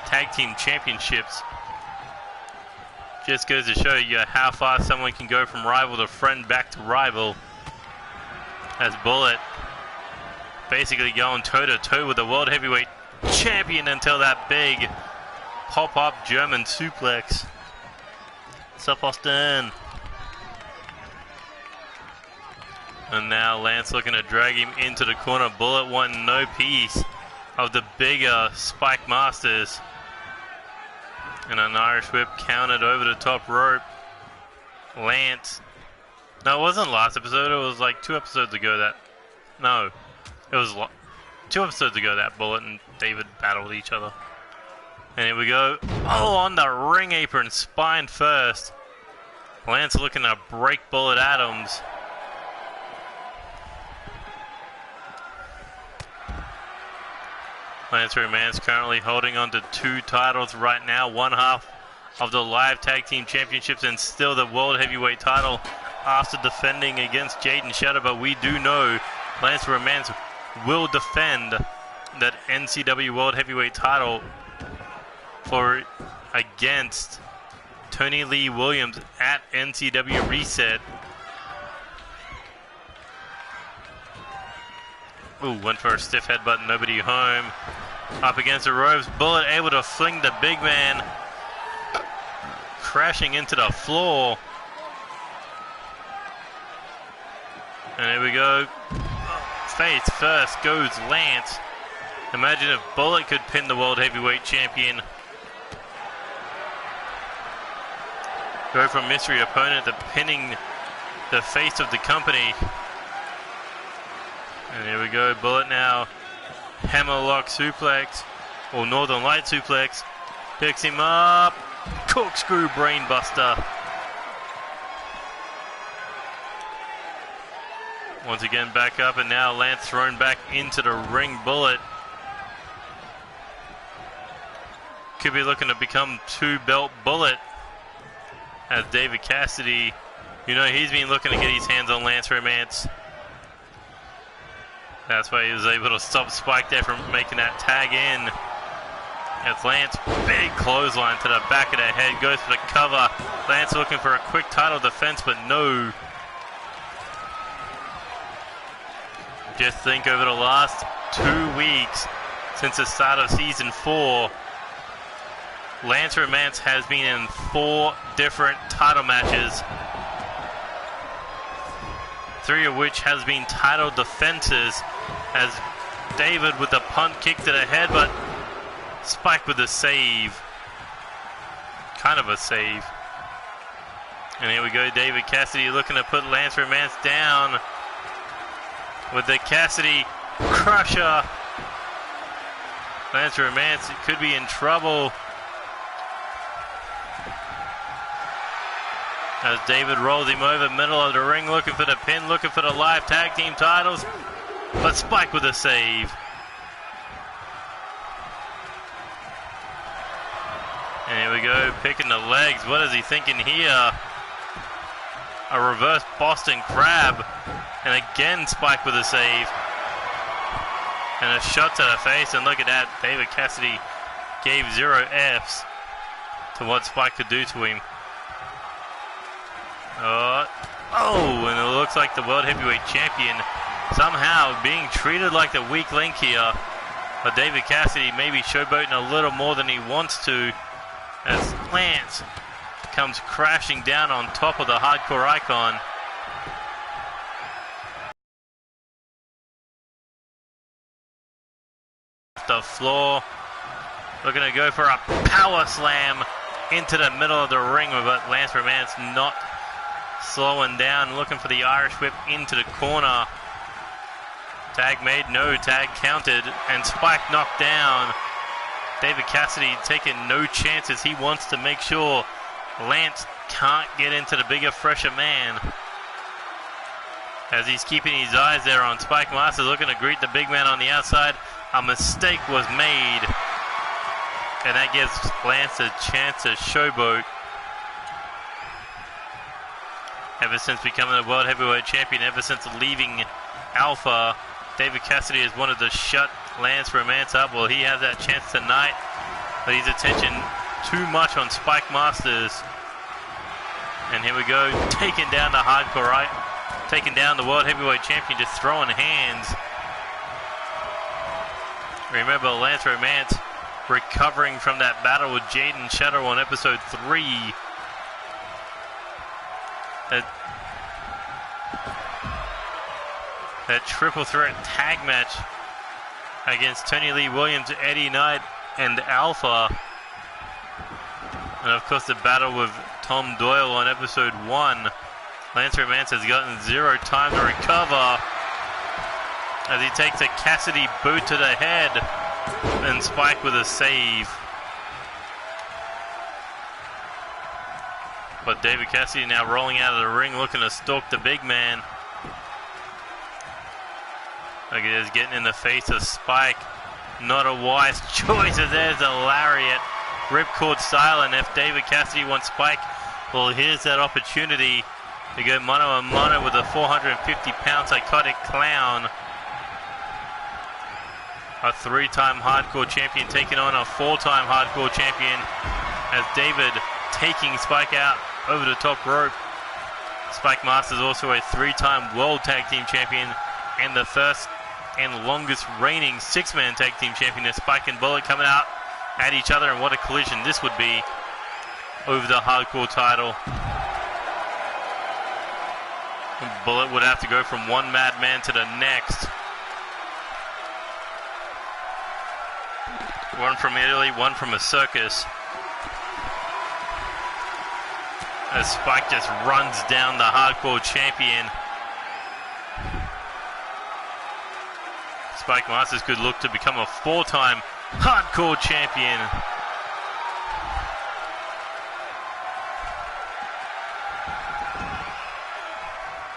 Tag Team Championships. Just goes to show you how far someone can go from rival to friend back to rival. As Bullet basically going toe-to-toe with the World Heavyweight Champion until that big pop-up German suplex. What's up, Austin? And now Lance looking to drag him into the corner. Bullet wanting no piece of the bigger Spike Masters. And an Irish whip counted over the top rope. Lance. No, it wasn't last episode. It was like 2 episodes ago that... No. It was 2 episodes ago that Bullet and David battled each other. And here we go. Oh, on the ring apron. Spine first. Lance looking to break Bullet Adams. Lance Romance currently holding on to 2 titles right now. One half of the Live Tag Team Championships and still the World Heavyweight title after defending against Jaden Shadow. But we do know Lance Romance will defend that NCW World Heavyweight title against Tony Lee Williams at NCW Reset. Ooh, went for a stiff headbutt, nobody home. Up against the ropes, Bullet able to fling the big man, crashing into the floor. And here we go. Face first goes Lance. Imagine if Bullet could pin the World Heavyweight Champion. Go from mystery opponent to pinning the face of the company. And here we go, Bullet now Hammerlock suplex, or Northern Light suplex. Picks him up. Corkscrew brainbuster. Once again back up, and now Lance thrown back into the ring bullet. Could be looking to become 2-belt bullet. As David Cassidy, you know, he's been looking to get his hands on Lance Romance. That's why he was able to stop Spike there from making that tag in. As Lance, big clothesline to the back of the head, goes for the cover. Lance looking for a quick title defense, but no. Just think, over the last 2 weeks, since the start of Season 4, Lance Romance has been in 4 different title matches, 3 of which has been title defenses, as David with the punt kick to the head, but Spike with the save. Kind of a save. And here we go, David Cassidy looking to put Lance Romance down with the Cassidy Crusher. Lance Romance could be in trouble. As David rolls him over, middle of the ring, looking for the pin, looking for the live tag team titles. But Spike with a save. And here we go, picking the legs. What is he thinking here? A reverse Boston Crab. And again, Spike with a save. And a shot to the face. And look at that, David Cassidy gave 0 Fs to what Spike could do to him. And it looks like the World Heavyweight Champion somehow being treated like the weak link here. But David Cassidy maybe showboating a little more than he wants to, as Lance comes crashing down on top of the Hardcore Icon. The floor, looking to go for a power slam into the middle of the ring, but Lance Romance not slowing down, looking for the Irish whip into the corner. Tag made, no tag counted, and Spike knocked down. David Cassidy taking no chances. He wants to make sure Lance can't get into the bigger, fresher man. As he's keeping his eyes there on Spike Masters, looking to greet the big man on the outside. A mistake was made, and that gives Lance a chance to showboat. Ever since becoming the World Heavyweight Champion, ever since leaving Alpha, David Cassidy has wanted to shut Lance Romance up. Well, he has that chance tonight, but his attention too much on Spike Masters. And here we go, taking down the Hardcore, taking down the World Heavyweight Champion, just throwing hands. Remember, Lance Romance recovering from that battle with Jaden Shadow on episode 3. That triple threat tag match against Tony Lee Williams, Eddie Knight, and Alpha. And of course the battle with Tom Doyle on episode 1. Lance Romance has gotten 0 time to recover as he takes a Cassidy boot to the head, and Spike with a save. But David Cassidy now rolling out of the ring, looking to stalk the big man. Look at this, getting in the face of Spike. Not a wise choice, as there's a lariat. Ripcord style, and if David Cassidy wants Spike, well, here's that opportunity to go mano a mano with a 450-pound psychotic clown. A 3-time hardcore champion taking on a 4-time hardcore champion, as David taking Spike out over the top rope. Spike Masters also a 3-time World Tag Team Champion and the first and longest reigning 6-man Tag Team Champion. As Spike and Bullet coming out at each other, and what a collision this would be over the hardcore title. Bullet would have to go from one madman to the next. One from Italy, one from a circus. As Spike just runs down the hardcore champion. Spike Masters could look to become a 4-time hardcore champion.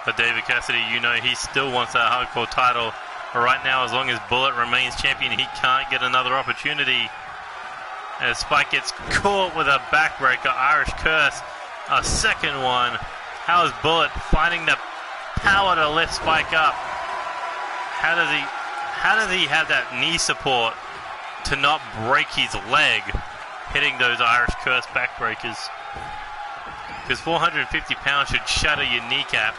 But David Cassidy, you know, he still wants that hardcore title. But right now, as long as Bullet remains champion, he can't get another opportunity. As Spike gets caught with a backbreaker, Irish Curse, a second one. How is Bullet finding the power to lift Spike up? How does he have that knee support to not break his leg hitting those Irish Curse backbreakers? Because 450 pounds should shatter your kneecap.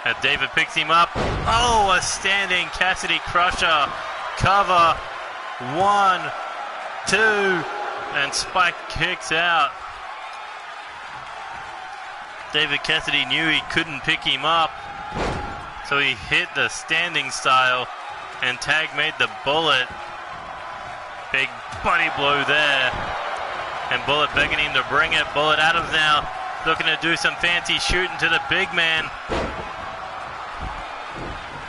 As David picks him up. Oh, a standing Cassidy Crusher. Cover. 1, 2. And Spike kicks out. David Cassidy knew he couldn't pick him up. So he hit the standing style. And Tag made the Bullet. Big body blow there. And Bullet begging him to bring it. Bullet Adams now looking to do some fancy shooting to the big man.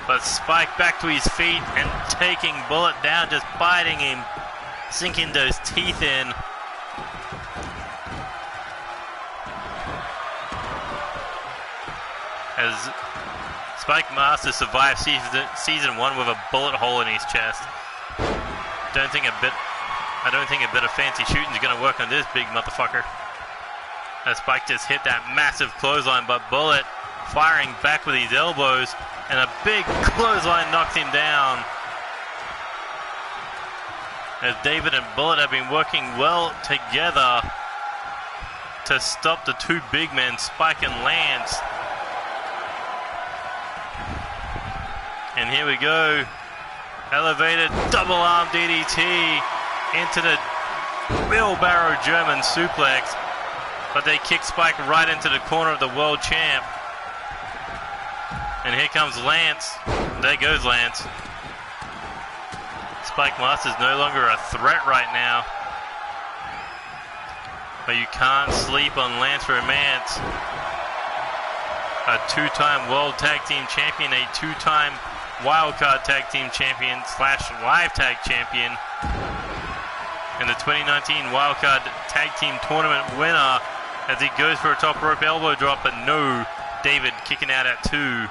But Spike back to his feet and taking Bullet down, just biting him, sinking those teeth in. As Spike Masters survived season 1 with a bullet hole in his chest. I don't think a bit of fancy shooting is going to work on this big motherfucker. As Spike just hit that massive clothesline, but Bullet firing back with his elbows, and a big clothesline knocks him down. As David and Bullet have been working well together to stop the two big men, Spike and Lance. And here we go. Elevated double arm DDT into the wheelbarrow German suplex. But they kick Spike right into the corner of the world champ. And here comes Lance. There goes Lance. Spike Master's no longer a threat right now. But you can't sleep on Lance Romance. A 2-time World Tag Team Champion, a 2-time Wildcard Tag Team Champion / Live Tag Champion. And the 2019 Wildcard Tag Team Tournament winner as he goes for a top rope elbow drop, but no, David kicking out at 2.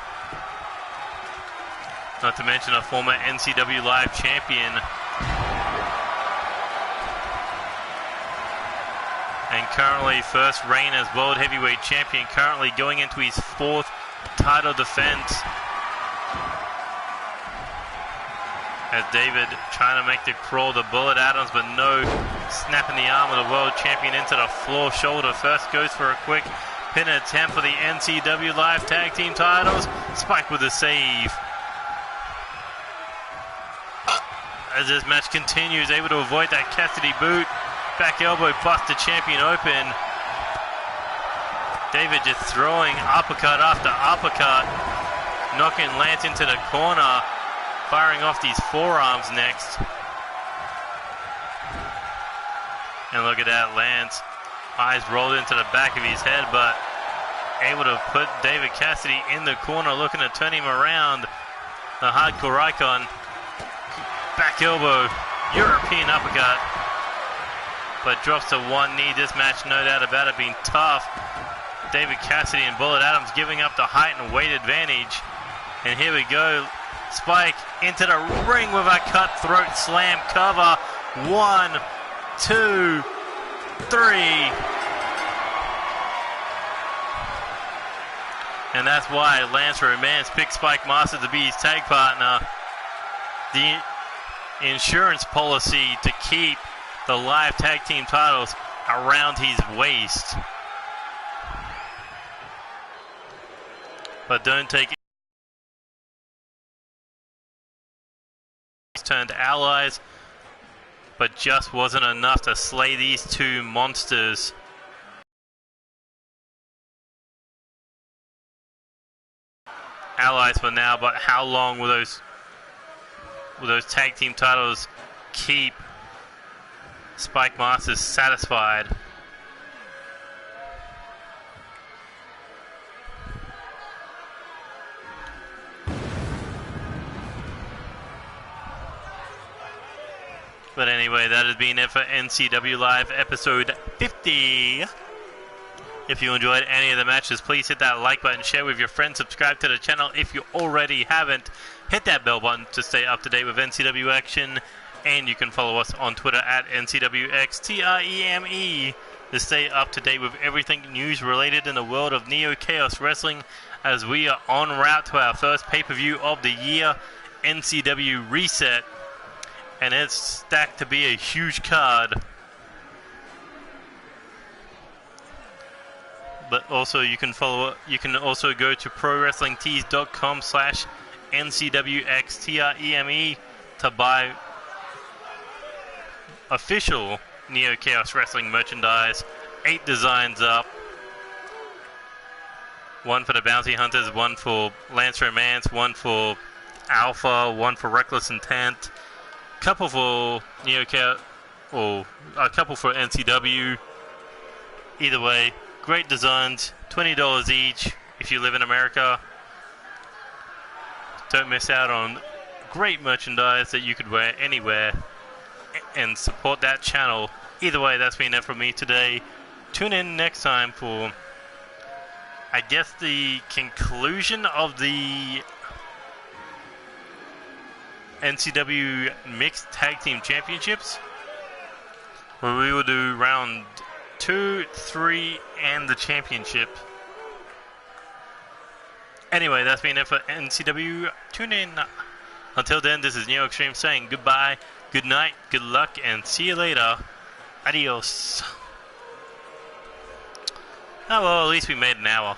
Not to mention a former NCW Live champion. And currently first reign as World Heavyweight Champion, currently going into his 4th title defense. As David trying to make the crawl to Bullet Adams, but no, snapping the arm of the World Champion into the floor shoulder. First goes for a quick pin attempt for the NCW Live Tag Team titles. Spike with a save. As this match continues, able to avoid that Cassidy boot. Back elbow bust the champion open. David just throwing uppercut after uppercut. Knocking Lance into the corner. Firing off these forearms next. And look at that, Lance. Eyes rolled into the back of his head, but able to put David Cassidy in the corner, looking to turn him around. The hardcore icon. Back elbow, European uppercut. But drops to one knee. This match, no doubt about it, being tough. David Cassidy and Bullet Adams giving up the height and weight advantage. And here we go. Spike into the ring with a cutthroat slam cover. 1, 2, 3. And that's why Lance Romance picked Spike Master to be his tag partner. The insurance policy to keep the live tag team titles around his waist. But don't take turned allies, but just wasn't enough to slay these two monsters. Allies for now, but how long will those tag team titles keep Spike Masters satisfied? But anyway, that has been it for NCW Live episode 50. If you enjoyed any of the matches, please hit that like button, share with your friends, subscribe to the channel if you already haven't. Hit that bell button to stay up to date with NCW action. And you can follow us on Twitter at NCWXTREME to stay up to date with everything news related in the world of Neo Chaos Wrestling, as we are en route to our first pay-per-view of the year, NCW Reset. And it's stacked to be a huge card. But also you can also go to prowrestlingtees.com/NCWXTREME to buy official Neo Chaos Wrestling merchandise. 8 designs up. One for the Bounty Hunters, one for Lance Romance, one for Alpha, one for Reckless Intent, couple for Neo Chaos, or a couple for NCW. Either way, great designs, $20 each if you live in America. Don't miss out on great merchandise that you could wear anywhere and support that channel. Either way, that's been it from me today. Tune in next time for, I guess, the conclusion of the NCW Mixed Tag Team Championships, where we will do round 2, 3, and the championship. Anyway, that's been it for NCW. Tune in. Until then, this is Neo Extreme saying goodbye, good night, good luck, and see you later. Adios. Oh well, at least we made an hour.